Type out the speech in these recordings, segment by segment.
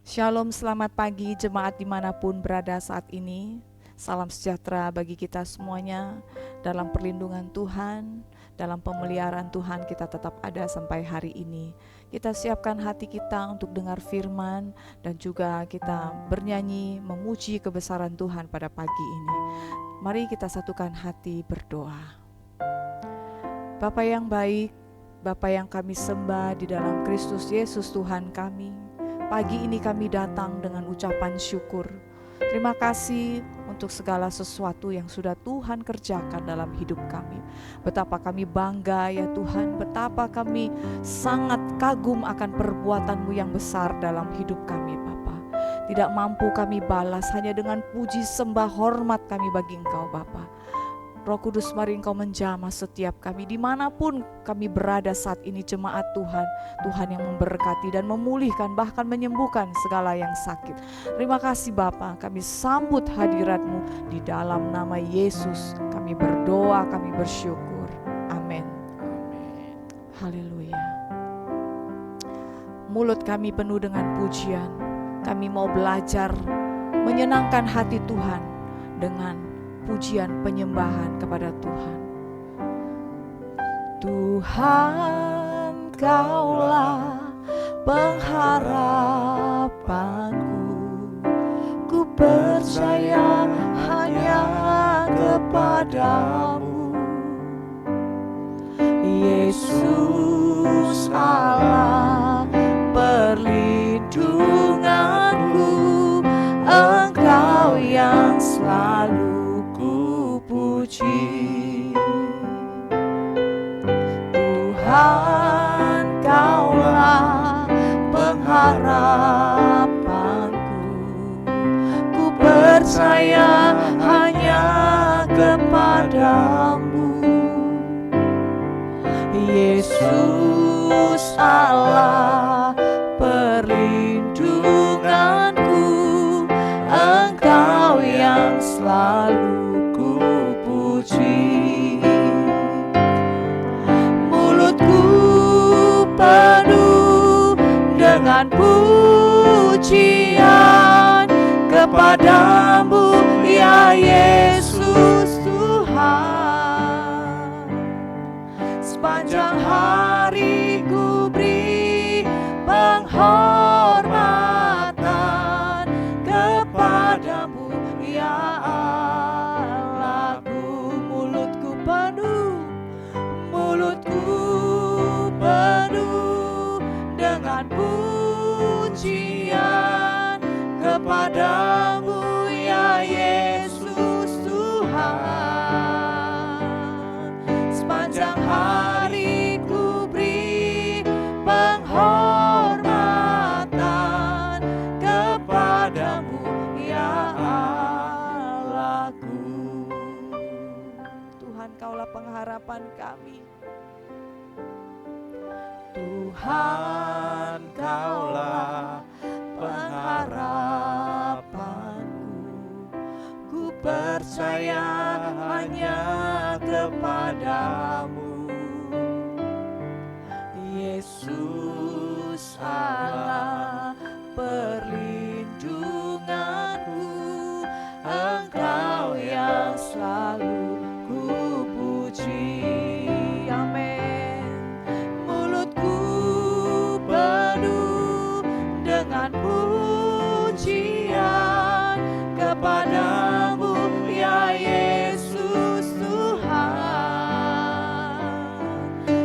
Shalom, selamat pagi jemaat dimanapun berada saat ini. Salam sejahtera bagi kita semuanya. Dalam perlindungan Tuhan, dalam pemeliharaan Tuhan kita tetap ada sampai hari ini. Kita siapkan hati kita untuk dengar firman dan juga kita bernyanyi memuji kebesaran Tuhan pada pagi ini. Mari kita satukan hati berdoa. Bapa yang baik, Bapa yang kami sembah di dalam Kristus Yesus Tuhan kami, pagi ini kami datang dengan ucapan syukur. Terima kasih untuk segala sesuatu yang sudah Tuhan kerjakan dalam hidup kami. Betapa kami bangga ya Tuhan, betapa kami sangat kagum akan perbuatan-Mu yang besar dalam hidup kami Bapa. Tidak mampu kami balas, hanya dengan puji sembah hormat kami bagi Engkau Bapa. Roh Kudus, mari Engkau menjamah setiap kami dimanapun kami berada saat ini jemaat Tuhan. Tuhan yang memberkati dan memulihkan, bahkan menyembuhkan segala yang sakit. Terima kasih Bapa, kami sambut hadirat-Mu di dalam nama Yesus. Kami berdoa, kami bersyukur. Amin. Haleluya. Mulut kami penuh dengan pujian. Kami mau belajar menyenangkan hati Tuhan dengan pujian penyembahan kepada Tuhan. Tuhan, Kaulah pengharapanku, ku percaya hanya kepadamu. Yesus Allah perlindunganku, Engkau yang selalu puji. Tuhan, Kaulah pengharapanku, ku percaya hanya kepadamu. Yesus Allah perlindunganku, Engkau yang selalu puji. Mulutku penuh dengan pujian kepadamu ya Yesus Tuhan. Sepanjang hari ku beri penghormatan kepadamu ya pujian kepadamu ya Yesus Tuhan. Sepanjang hari ku beri penghormatan kepadamu ya Allahku. Tuhan, Kaulah pengharapan kami. Tuhan, Kaulah pengharapanku, ku percaya hanya kepadamu. Yesus Allah perlindunganku, Engkau yang selalu ku puji. Pujian kepadamu ya Yesus Tuhan.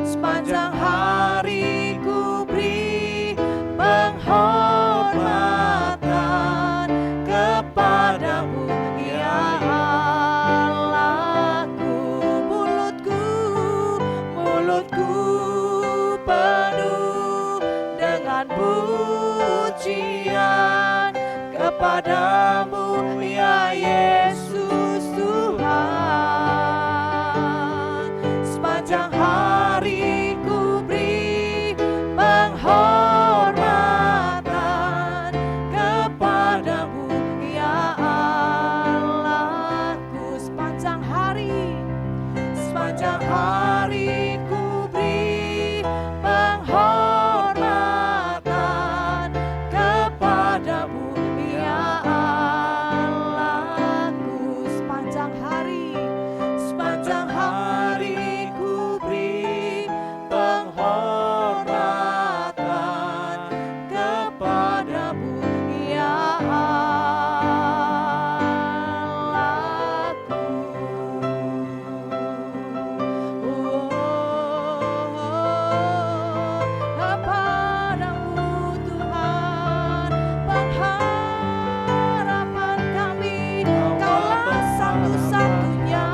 Sepanjang hari ku beri penghormatan kepadamu ya Allahku. Mulutku penuh dengan pujian kepadamu ya Yesus Tuhan. Sepanjang hari ku beri penghormatan kepadamu ya Allahku. Sepanjang hari ku beri penghormatan kepadamu kepadamu ya Allahku. Sepanjang hari ku beri penghormatan kepadamu ya Allahku. Kepadamu Tuhan pengharapan kami, Kaulah satu-satunya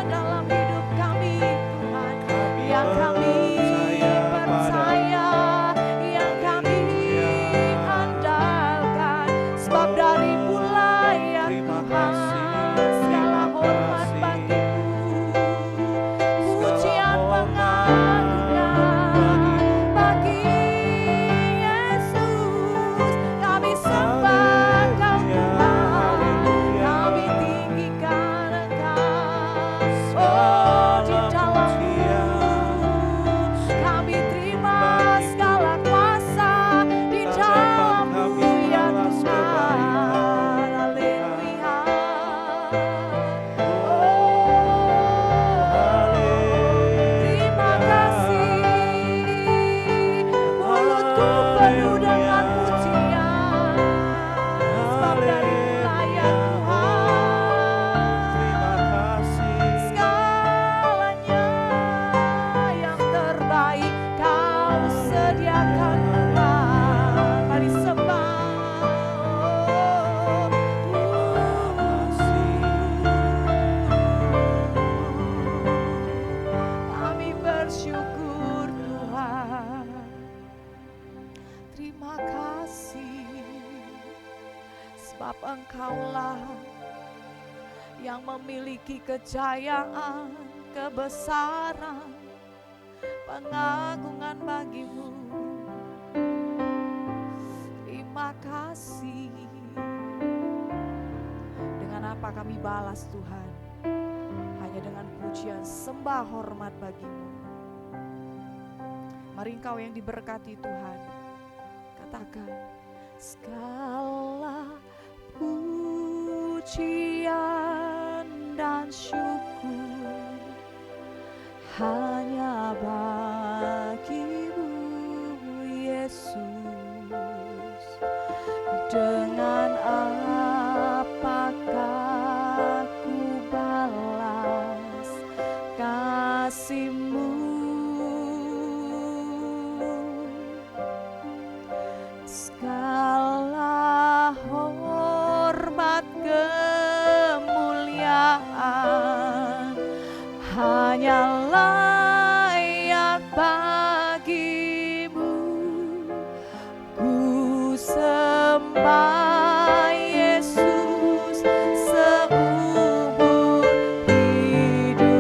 dalam hidup kami Tuhan, yang kami percaya, yang kami andalkan. Sebab dari mulai ya Tuhan segala hormat bagimu, pujian pengagungan bagi Yesus. Kami sembah Kau Tuhan, kami tinggikan Engkau. Oh, di dalam-Mu kami terima segala kuasa, di dalam-Mu ya Tuhan. Haleluya. Terima kasih. Mulutku penuh dengan pujian, sebab dari mulai ya Tuhan segalanya yang terbaik Kau sediakan Tuhan. Mari sembah. Kami bersyukur Tuhan. Terima kasih, sebab Engkaulah yang memiliki kejayaan, kebesaran, pengagungan bagimu. Terima kasih. Dengan apa kami balas Tuhan? Hanya dengan pujian, sembah, hormat bagimu. Mari engkau yang diberkati Tuhan, katakan segala pujian dan syukur hanya bagimu Yesus. Dengan apakah ku balas kasih-Mu? Segala hormat kemuliaan hanya layak bagimu. Ku sembah Yesus seumur hidupku.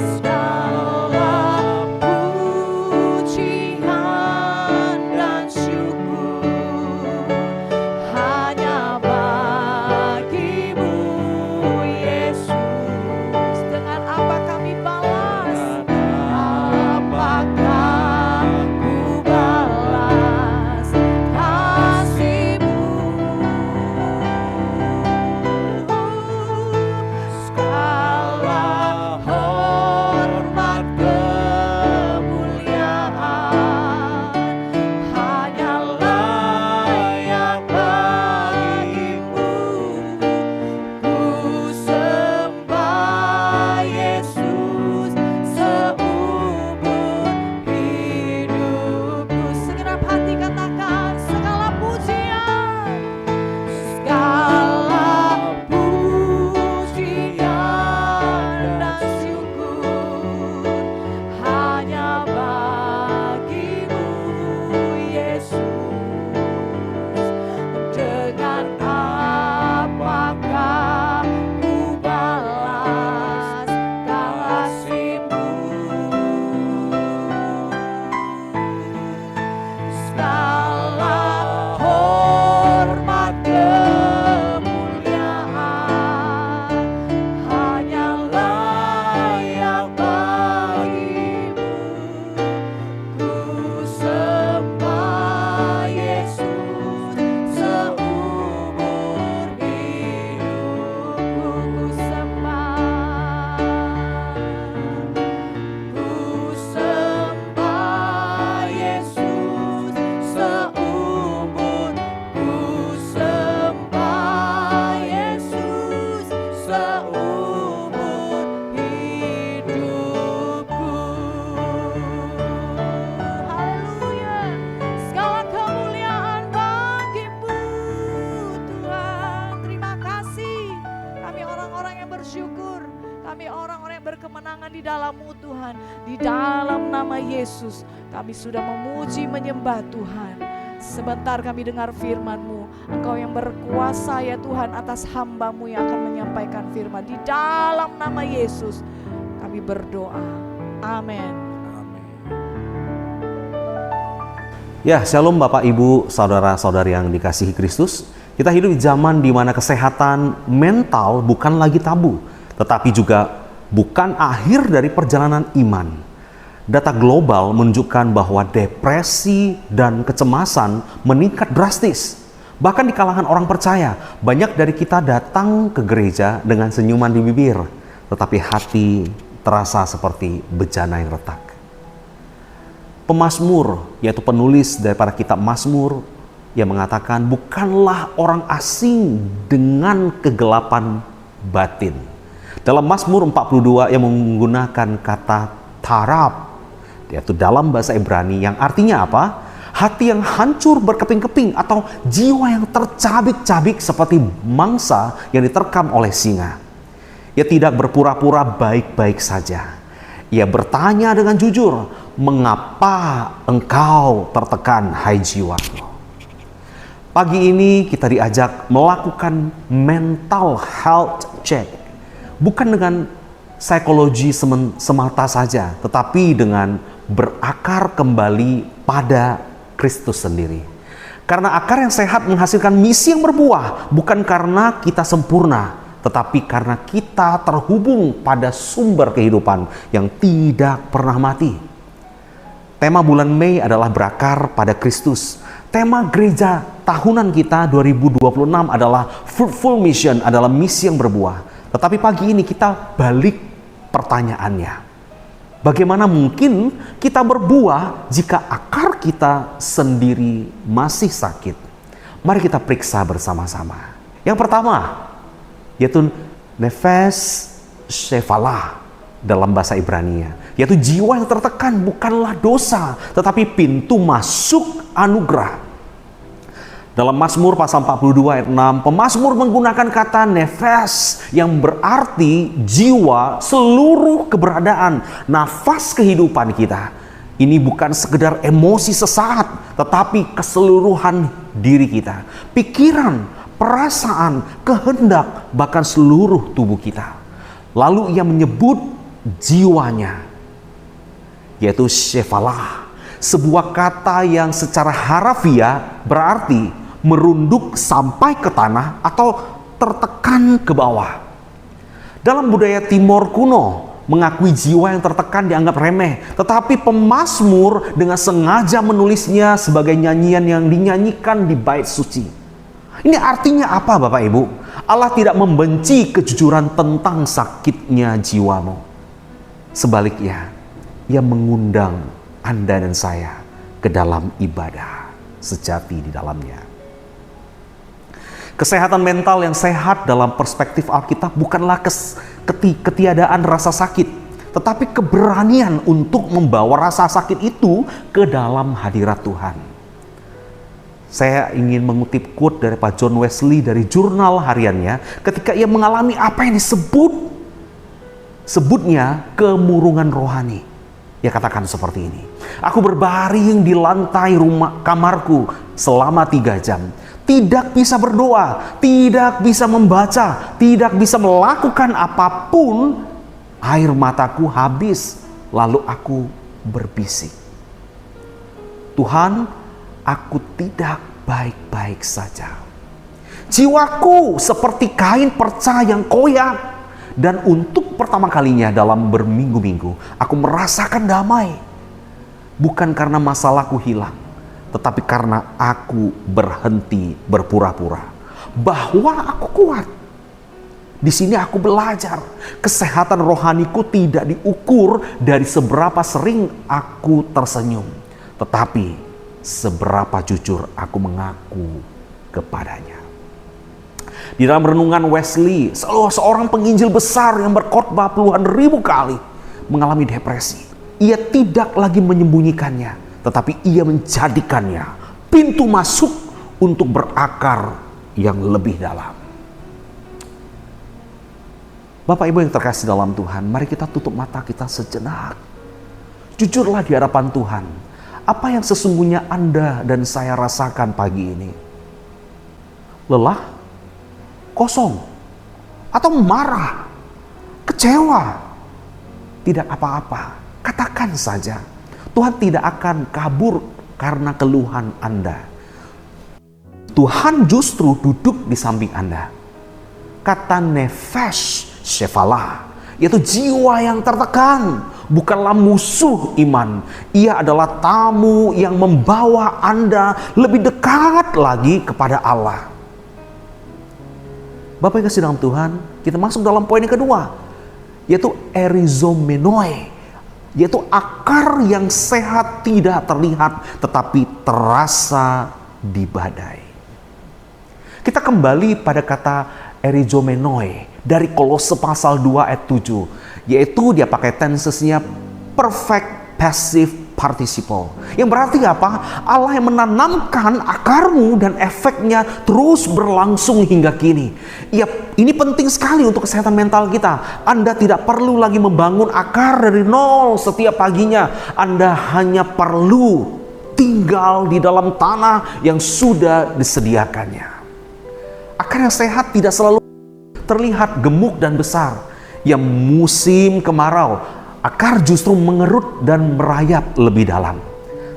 Segala pujian dan syukur hanya bagimu Yesus. Dengan apa kami balas? Apakah Di dalam nama Yesus kami sudah memuji menyembah Tuhan. Sebentar kami dengar firman-Mu. Engkau yang berkuasa ya Tuhan atas hamba-Mu yang akan menyampaikan firman. Di dalam nama Yesus kami berdoa. Amin. Ya, shalom Bapak Ibu, saudara-saudari yang dikasihi Kristus. Kita hidup di zaman di mana kesehatan mental bukan lagi tabu, tetapi juga bukan akhir dari perjalanan iman. Data global menunjukkan bahwa depresi dan kecemasan meningkat drastis. Bahkan di kalangan orang percaya, banyak dari kita datang ke gereja dengan senyuman di bibir, tetapi hati terasa seperti bejana yang retak. Pemazmur, yaitu penulis daripada kitab Mazmur, yang mengatakan bukanlah orang asing dengan kegelapan batin. Dalam Mazmur 42 yang menggunakan kata tarab, yaitu dalam bahasa Ibrani yang artinya apa? Hati yang hancur berkeping-keping atau jiwa yang tercabik-cabik seperti mangsa yang diterkam oleh singa. Ia tidak berpura-pura baik-baik saja. Ia bertanya dengan jujur, mengapa engkau tertekan, hai jiwaku? Pagi ini kita diajak melakukan mental health check. Bukan dengan psikologi semata saja, tetapi dengan berakar kembali pada Kristus sendiri. Karena akar yang sehat menghasilkan misi yang berbuah, bukan karena kita sempurna, tetapi karena kita terhubung pada sumber kehidupan yang tidak pernah mati. Tema bulan Mei adalah berakar pada Kristus. Tema gereja tahunan kita 2026 adalah fruitful mission, adalah misi yang berbuah. Tetapi pagi ini kita balik pertanyaannya. Bagaimana mungkin kita berbuah jika akar kita sendiri masih sakit? Mari kita periksa bersama-sama. Yang pertama, yaitu nefes shefalah dalam bahasa Ibrania, yaitu jiwa yang tertekan bukanlah dosa, tetapi pintu masuk anugerah. Dalam Mazmur pasal 42 ayat 6, pemazmur menggunakan kata nefes yang berarti jiwa, seluruh keberadaan, nafas kehidupan kita. Ini bukan sekedar emosi sesaat, tetapi keseluruhan diri kita, pikiran, perasaan, kehendak, bahkan seluruh tubuh kita. Lalu ia menyebut jiwanya, yaitu shefalah, sebuah kata yang secara harafiah berarti merunduk sampai ke tanah atau tertekan ke bawah. Dalam budaya Timur kuno, mengakui jiwa yang tertekan dianggap remeh, tetapi pemazmur dengan sengaja menulisnya sebagai nyanyian yang dinyanyikan di bait suci. Ini artinya apa Bapak Ibu? Allah tidak membenci kejujuran tentang sakitnya jiwamu. Sebaliknya, Ia mengundang Anda dan saya ke dalam ibadah sejati di dalamnya. Kesehatan mental yang sehat dalam perspektif Alkitab bukanlah ketiadaan rasa sakit, tetapi keberanian untuk membawa rasa sakit itu ke dalam hadirat Tuhan. Saya ingin mengutip quote dari Pak John Wesley dari jurnal hariannya ketika ia mengalami apa yang sebutnya kemurungan rohani. Ia katakan seperti ini, aku berbaring di lantai rumah kamarku selama 3 jam. Tidak bisa berdoa, tidak bisa membaca, tidak bisa melakukan apapun. Air mataku habis, lalu aku berbisik, Tuhan, aku tidak baik-baik saja. Jiwaku seperti kain perca yang koyak. Dan untuk pertama kalinya dalam berminggu-minggu, aku merasakan damai. Bukan karena masalahku hilang, tetapi karena aku berhenti berpura-pura bahwa aku kuat. Di sini aku belajar, kesehatan rohaniku tidak diukur dari seberapa sering aku tersenyum, tetapi seberapa jujur aku mengaku kepadanya. Di dalam renungan Wesley, seorang penginjil besar yang berkhotbah puluhan ribu kali mengalami depresi. Ia tidak lagi menyembunyikannya, tetapi ia menjadikannya pintu masuk untuk berakar yang lebih dalam. Bapak Ibu yang terkasih dalam Tuhan, mari kita tutup mata kita sejenak. Jujurlah di hadapan Tuhan. Apa yang sesungguhnya Anda dan saya rasakan pagi ini? Lelah? Kosong? Atau marah? Kecewa? Tidak apa-apa. Katakan saja. Tuhan tidak akan kabur karena keluhan Anda. Tuhan justru duduk di samping Anda. Kata nefesh shefalah, yaitu jiwa yang tertekan, bukanlah musuh iman. Ia adalah tamu yang membawa Anda lebih dekat lagi kepada Allah. Bapak yang kasih dalam Tuhan, kita masuk dalam poin yang kedua, yaitu erizomenoi, yaitu akar yang sehat tidak terlihat tetapi terasa di badai. Kita kembali pada kata erizomenoi dari Kolose pasal 2 ayat 7, yaitu dia pakai tensesnya perfect passive participle. Yang berarti apa? Allah yang menanamkan akarmu dan efeknya terus berlangsung hingga kini. Ya, ini penting sekali untuk kesehatan mental kita. Anda tidak perlu lagi membangun akar dari nol setiap paginya. Anda hanya perlu tinggal di dalam tanah yang sudah disediakannya. Akar yang sehat tidak selalu terlihat gemuk dan besar. Yang musim kemarau, akar justru mengerut dan merayap lebih dalam.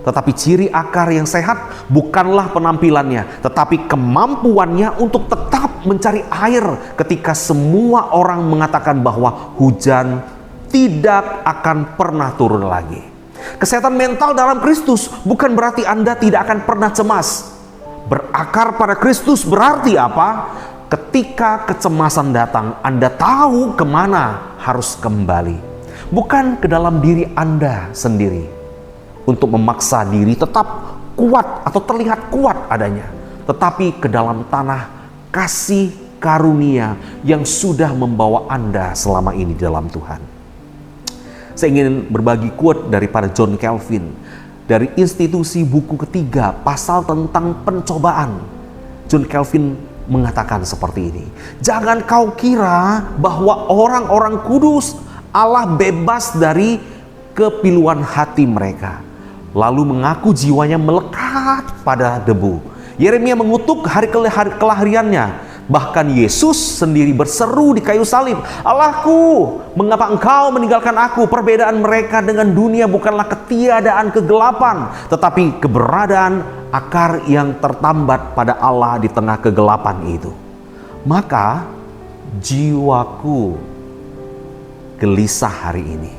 Tetapi ciri akar yang sehat bukanlah penampilannya, tetapi kemampuannya untuk tetap mencari air ketika semua orang mengatakan bahwa hujan tidak akan pernah turun lagi. Kesehatan mental dalam Kristus bukan berarti Anda tidak akan pernah cemas. Berakar pada Kristus berarti apa? Ketika kecemasan datang, Anda tahu kemana harus kembali. Bukan ke dalam diri Anda sendiri untuk memaksa diri tetap kuat atau terlihat kuat adanya, tetapi ke dalam tanah kasih karunia yang sudah membawa Anda selama ini di dalam Tuhan. Saya ingin berbagi quote daripada John Calvin dari Institusi Buku Ketiga, pasal tentang pencobaan. John Calvin mengatakan seperti ini. Jangan kau kira bahwa orang-orang kudus Allah bebas dari kepiluan hati mereka, lalu mengaku jiwanya melekat pada debu. Yeremia mengutuk hari kelahiriannya. Bahkan Yesus sendiri berseru di kayu salib, Allahku, mengapa engkau meninggalkan aku? Perbedaan mereka dengan dunia bukanlah ketiadaan kegelapan, tetapi keberadaan akar yang tertambat pada Allah di tengah kegelapan itu. Maka jiwaku gelisah hari ini.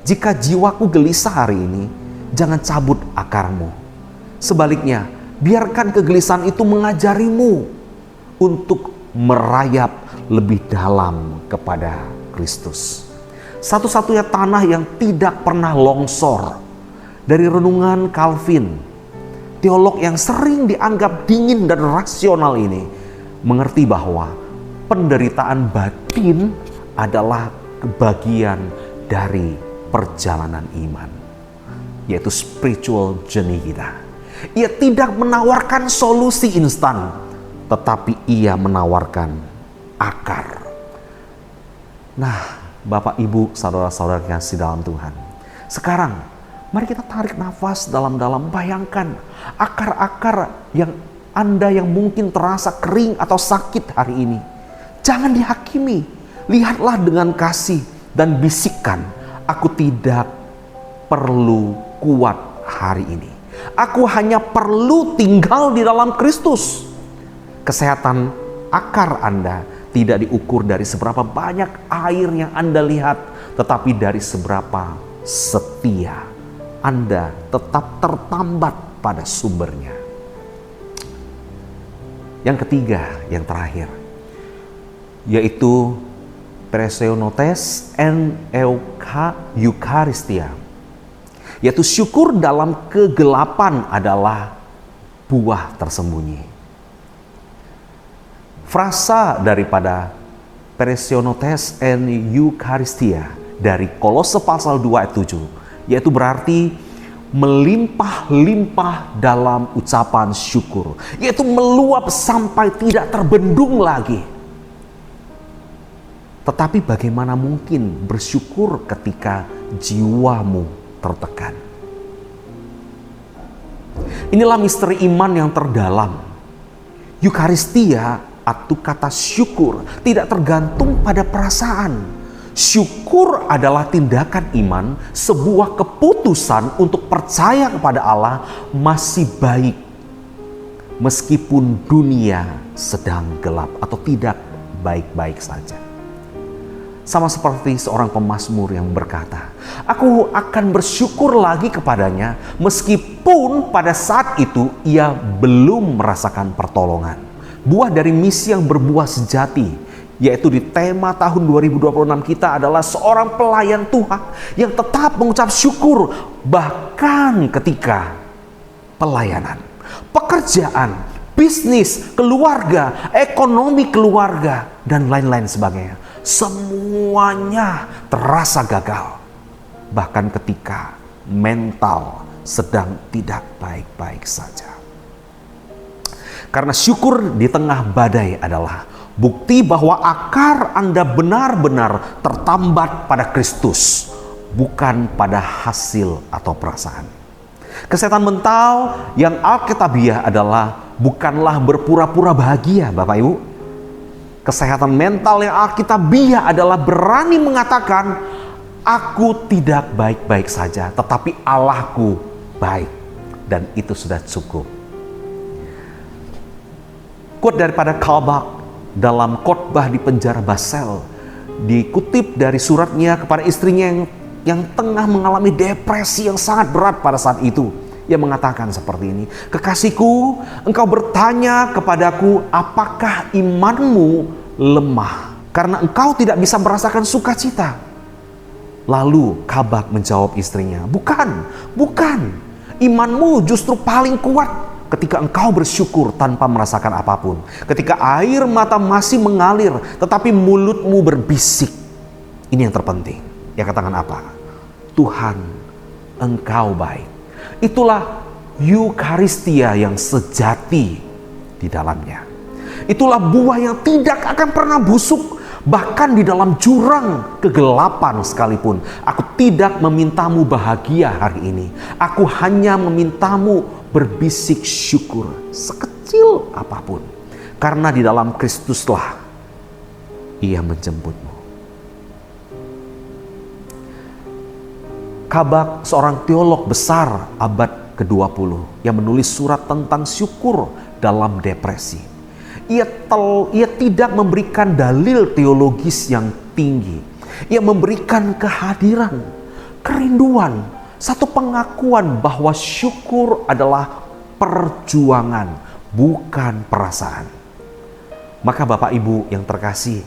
Jika jiwaku gelisah hari ini, jangan cabut akarmu. Sebaliknya, biarkan kegelisahan itu mengajarimu untuk merayap lebih dalam kepada Kristus. Satu-satunya tanah yang tidak pernah longsor. Dari renungan Calvin, teolog yang sering dianggap dingin dan rasional ini mengerti bahwa penderitaan batin adalah bagian dari perjalanan iman, yaitu spiritual journey kita. Ia tidak menawarkan solusi instan, tetapi ia menawarkan akar. Nah, Bapak, Ibu, saudara-saudara yang kasih dalam Tuhan, sekarang mari kita tarik nafas dalam-dalam. Bayangkan akar-akar yang Anda yang mungkin terasa kering atau sakit hari ini. Jangan dihakimi. Lihatlah dengan kasih dan bisikkan, aku tidak perlu kuat hari ini. Aku hanya perlu tinggal di dalam Kristus. Kesehatan akar Anda tidak diukur dari seberapa banyak air yang Anda lihat, tetapi dari seberapa setia Anda tetap tertambat pada sumbernya. Yang ketiga, yang terakhir, yaitu Peresionotes en Eucharistia, yaitu syukur dalam kegelapan adalah buah tersembunyi. Frasa daripada Peresionotes en Eucharistia dari Kolose pasal 2 ayat 7, yaitu berarti melimpah-limpah dalam ucapan syukur, yaitu meluap sampai tidak terbendung lagi. Tetapi bagaimana mungkin bersyukur ketika jiwamu tertekan. Inilah misteri iman yang terdalam. Eukaristia atau kata syukur tidak tergantung pada perasaan. Syukur adalah tindakan iman, sebuah keputusan untuk percaya kepada Allah masih baik meskipun dunia sedang gelap atau tidak baik-baik saja. Sama seperti seorang pemazmur yang berkata, "Aku akan bersyukur lagi kepadanya meskipun pada saat itu ia belum merasakan pertolongan." Buah dari misi yang berbuah sejati, yaitu di tema tahun 2026 kita adalah seorang pelayan Tuhan yang tetap mengucap syukur bahkan ketika pelayanan, pekerjaan, bisnis, keluarga, ekonomi keluarga, dan lain-lain sebagainya. Semuanya terasa gagal. Bahkan ketika mental sedang tidak baik-baik saja. Karena syukur di tengah badai adalah bukti bahwa akar Anda benar-benar tertambat pada Kristus, bukan pada hasil atau perasaan. Kesehatan mental yang alkitabiah adalah bukanlah berpura-pura bahagia, Bapak Ibu. Kesehatan mental yang alkitabiah adalah berani mengatakan, aku tidak baik-baik saja, tetapi Allahku baik. Dan itu sudah cukup. Quote daripada Kalbach dalam khotbah di penjara Basel, dikutip dari suratnya kepada istrinya yang tengah mengalami depresi yang sangat berat pada saat itu. Ia mengatakan seperti ini, "Kekasihku, engkau bertanya kepadaku, apakah imanmu lemah karena engkau tidak bisa merasakan sukacita?" Lalu Kalbach menjawab istrinya, bukan. Imanmu justru paling kuat ketika engkau bersyukur tanpa merasakan apapun. Ketika air mata masih mengalir, tetapi mulutmu berbisik. Ini yang terpenting. Yang katakan apa? Tuhan, engkau baik. Itulah Eukaristia yang sejati di dalamnya. Itulah buah yang tidak akan pernah busuk. Bahkan di dalam jurang kegelapan sekalipun, aku tidak memintamu bahagia hari ini. Aku hanya memintamu berbisik syukur sekecil apapun. Karena di dalam Kristuslah Ia menjemputmu. Kalbach seorang teolog besar abad ke-20 yang menulis surat tentang syukur dalam depresi. Ia tidak memberikan dalil teologis yang tinggi. Ia memberikan kehadiran, kerinduan, satu pengakuan bahwa syukur adalah perjuangan, bukan perasaan. Maka Bapak Ibu yang terkasih,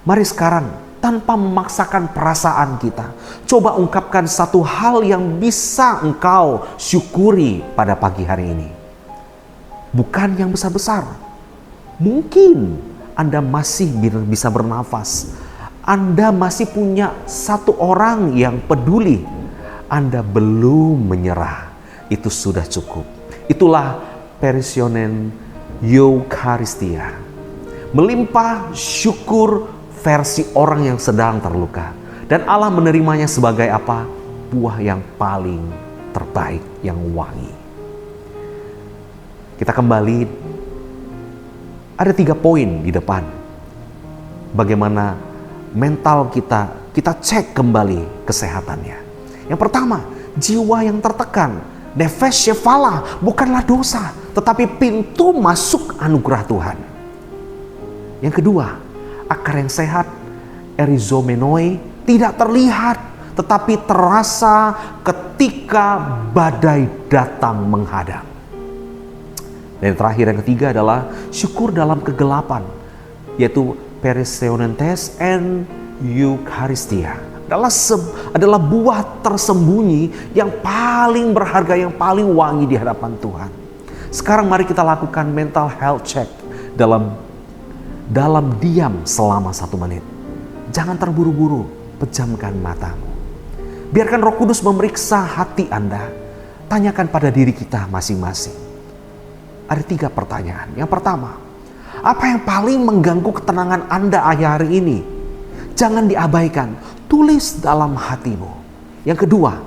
mari sekarang tanpa memaksakan perasaan kita, coba ungkapkan satu hal yang bisa engkau syukuri pada pagi hari ini. Bukan yang besar-besar. Mungkin Anda masih bisa bernafas. Anda masih punya satu orang yang peduli. Anda belum menyerah. Itu sudah cukup. Itulah Perisyonen Eukaristia. Melimpah syukur versi orang yang sedang terluka. Dan Allah menerimanya sebagai apa? Buah yang paling terbaik, yang wangi. Kita kembali, ada 3 poin di depan. Bagaimana mental kita cek kembali kesehatannya. Yang pertama, jiwa yang tertekan. Nefesh Shephalah bukanlah dosa, tetapi pintu masuk anugerah Tuhan. Yang kedua, akar yang sehat, erizomenoi, tidak terlihat, tetapi terasa ketika badai datang menghadang. Dan yang terakhir, yang ketiga adalah syukur dalam kegelapan, yaitu Perisyones and Eucharistia. Adalah buah tersembunyi yang paling berharga, yang paling wangi di hadapan Tuhan. Sekarang mari kita lakukan mental health check dalam diam selama 1 menit. Jangan terburu-buru, pejamkan matamu. Biarkan Roh Kudus memeriksa hati Anda. Tanyakan pada diri kita masing-masing. Ada 3 pertanyaan. Yang pertama, apa yang paling mengganggu ketenangan Anda hari ini? Jangan diabaikan, tulis dalam hatimu. Yang kedua,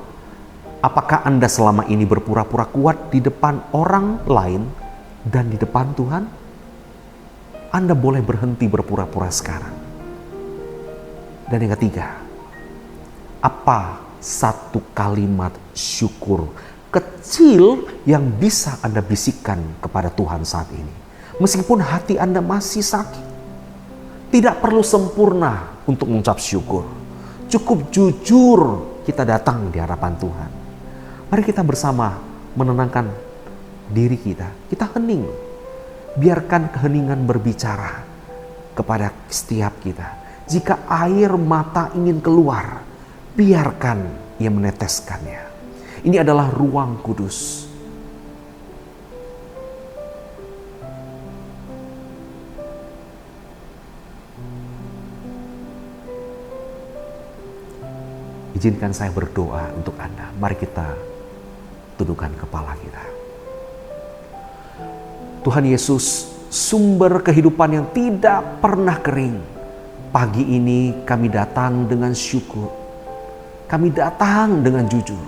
Apakah Anda selama ini berpura-pura kuat di depan orang lain dan di depan Tuhan? Anda boleh berhenti berpura-pura sekarang. Dan yang ketiga, apa satu kalimat syukur kecil yang bisa Anda bisikkan kepada Tuhan saat ini? Meskipun hati Anda masih sakit, tidak perlu sempurna untuk mengucap syukur. Cukup jujur kita datang di hadapan Tuhan. Mari kita bersama menenangkan diri kita. Kita hening. Biarkan keheningan berbicara kepada setiap kita. Jika air mata ingin keluar, biarkan ia meneteskannya. Ini adalah ruang kudus. Izinkan saya berdoa untuk Anda. Mari kita tundukkan kepala kita. Tuhan Yesus, sumber kehidupan yang tidak pernah kering. Pagi ini kami datang dengan syukur. Kami datang dengan jujur.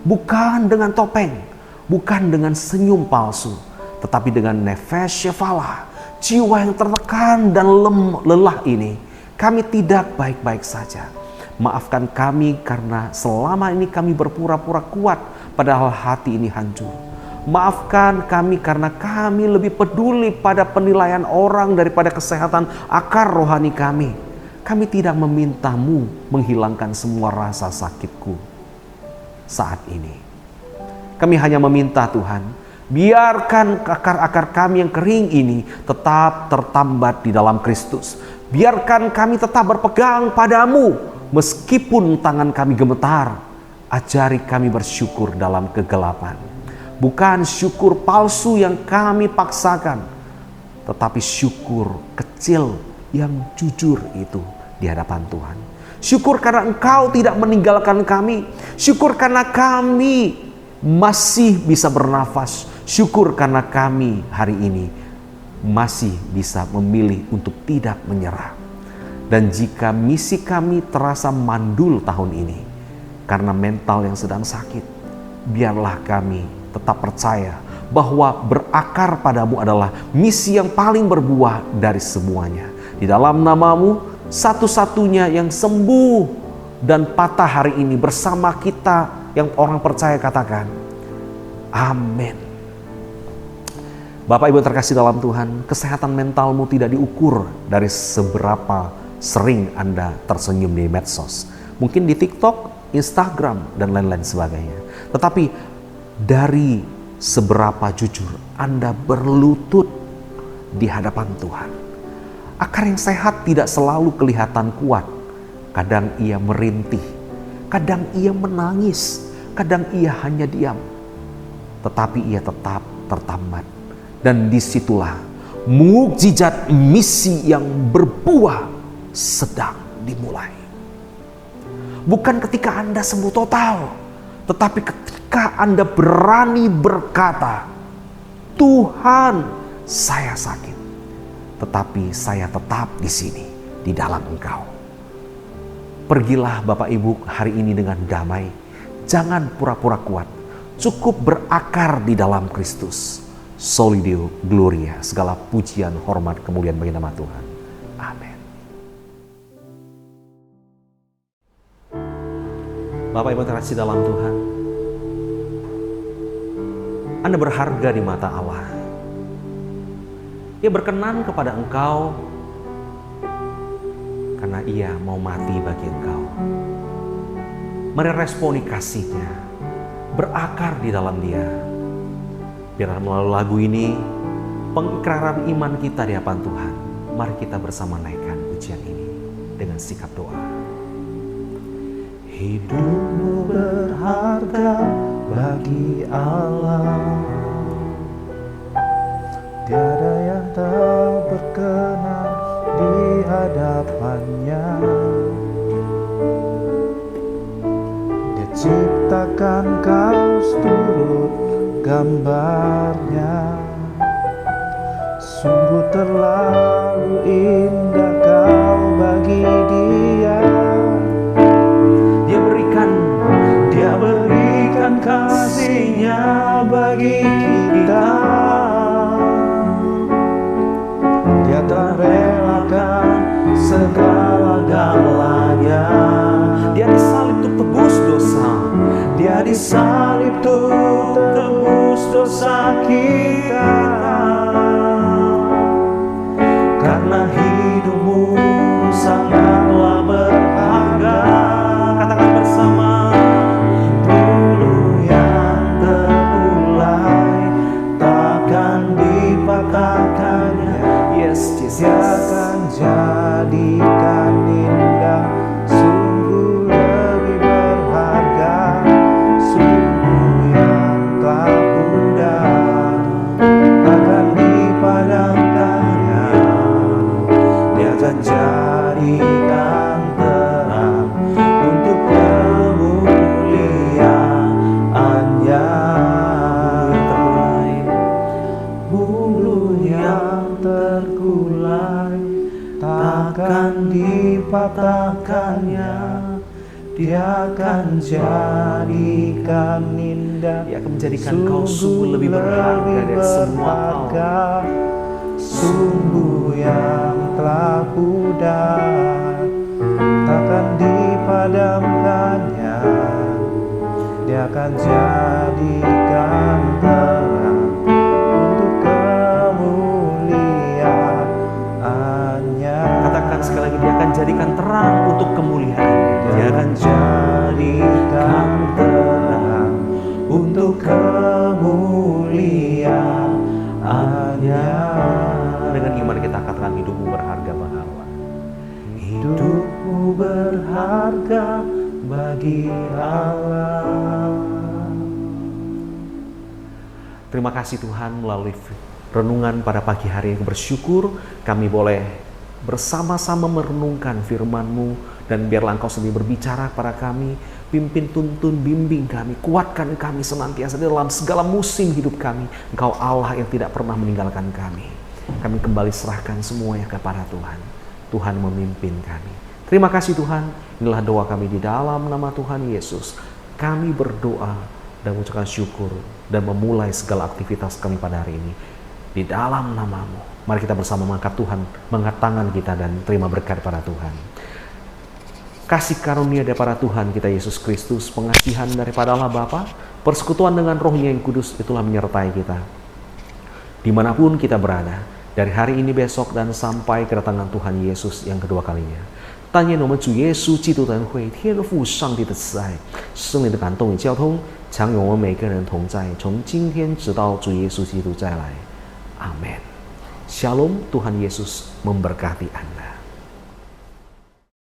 Bukan dengan topeng, bukan dengan senyum palsu, tetapi dengan nefesh shefalah, jiwa yang tertekan dan lelah ini. Kami tidak baik-baik saja. Maafkan kami karena selama ini kami berpura-pura kuat, padahal hati ini hancur. Maafkan kami karena kami lebih peduli pada penilaian orang daripada kesehatan akar rohani kami. Kami tidak meminta-Mu menghilangkan semua rasa sakitku saat ini. Kami hanya meminta Tuhan, biarkan akar-akar kami yang kering ini tetap tertambat di dalam Kristus. Biarkan kami tetap berpegang pada-Mu. Meskipun tangan kami gemetar, ajari kami bersyukur dalam kegelapan. Bukan syukur palsu yang kami paksakan, tetapi syukur kecil yang jujur itu di hadapan Tuhan. Syukur karena Engkau tidak meninggalkan kami. Syukur karena kami masih bisa bernafas. Syukur karena kami hari ini masih bisa memilih untuk tidak menyerah. Dan jika misi kami terasa mandul tahun ini karena mental yang sedang sakit, biarlah kami tetap percaya bahwa berakar pada-Mu adalah misi yang paling berbuah dari semuanya. Di dalam nama-Mu, satu-satunya yang sembuh dan patah hari ini bersama kita yang orang percaya katakan, amin. Bapak Ibu terkasih dalam Tuhan, kesehatan mentalmu tidak diukur dari seberapa sering Anda tersenyum di medsos. Mungkin di TikTok, Instagram, dan lain-lain sebagainya. Tetapi dari seberapa jujur Anda berlutut di hadapan Tuhan. Akar yang sehat tidak selalu kelihatan kuat. Kadang ia merintih, kadang ia menangis, kadang ia hanya diam. Tetapi ia tetap tertambat. Dan disitulah mukjizat misi yang berbuah sedang dimulai. Bukan ketika Anda sembuh total, tetapi ketika Anda berani berkata, Tuhan, saya sakit, tetapi saya tetap di sini, di dalam Engkau. Pergilah Bapak Ibu hari ini dengan damai. Jangan pura-pura kuat. Cukup berakar di dalam Kristus. Soli Deo Gloria, segala pujian, hormat, kemuliaan bagi nama Tuhan. Amin. Bapak Ibu terkasih dalam Tuhan, Anda berharga di mata Allah. Ia berkenan kepada engkau karena ia mau mati bagi engkau. Mari responi kasihnya, berakar di dalam dia. Biar melalui lagu ini, pengikraran iman kita di hadapan Tuhan. Mari kita bersama naikkan pujian ini dengan sikap doa. Hidupmu berharga bagi Allah. Tiada yang tak berkenan di hadapannya. Dia ciptakan kau seturut gambarnya. Sungguh terlalu indah kau bagi dia. Dia berikan untuk tebus dosa kita. Karena hidupmu sangatlah berharga. Katakan bersama. Bulu yang terulai takkan dipatahkannya. Yes, Dia Jesus. akan jadikan indah, sungguh lebih berharga, sungguh yang telah pudar, takkan dipadamkannya. Dia akan jadikan terang untuk kemuliaannya. Bulu yang terkulai takkan dipatahkannya. Dia akan jadikan indah, Dia akan menjadikan kau sungguh lebih berharga dari semua hal. Sumbu yang telah pudar takkan dipadamkannya. Dia akan jadikan terang untuk kemuliaannya. Katakan sekali lagi, dia akan jadikan terang untuk kemuliaan. Dia akan jadikan terang untuk kemuliaannya. Dengan iman kita katakan, hidupmu berharga bagi Allah. Hidupmu berharga bagi Allah. Terima kasih Tuhan, melalui renungan pada pagi hari ini bersyukur kami boleh bersama-sama merenungkan firman-Mu, dan biarlah Engkau sendiri berbicara kepada kami, pimpin, tuntun, bimbing kami, kuatkan kami senantiasa dalam segala musim hidup kami. Engkau Allah yang tidak pernah meninggalkan kami. Kami kembali serahkan semuanya kepada Tuhan. Tuhan memimpin kami. Terima kasih Tuhan, inilah doa kami di dalam nama Tuhan Yesus. Kami berdoa dan mengucapkan syukur dan memulai segala aktivitas kami pada hari ini di dalam nama-Mu. Mari kita bersama mengangkat Tuhan, mengangkat tangan kita dan terima berkat pada Tuhan. Kasih karunia daripada Tuhan kita Yesus Kristus, pengasihan daripada Allah Bapa, persekutuan dengan Roh-Nya yang kudus itulah menyertai kita dimanapun kita berada, dari hari ini, besok, dan sampai kedatangan Tuhan Yesus yang kedua kalinya. 但愿我们主耶稣基督的恩惠、天父上帝的慈爱、圣灵的感动与交通，常与我们每个人同在，从今天直到主耶稣基督再来。Amin. Shalom, Tuhan Yesus memberkati Anda.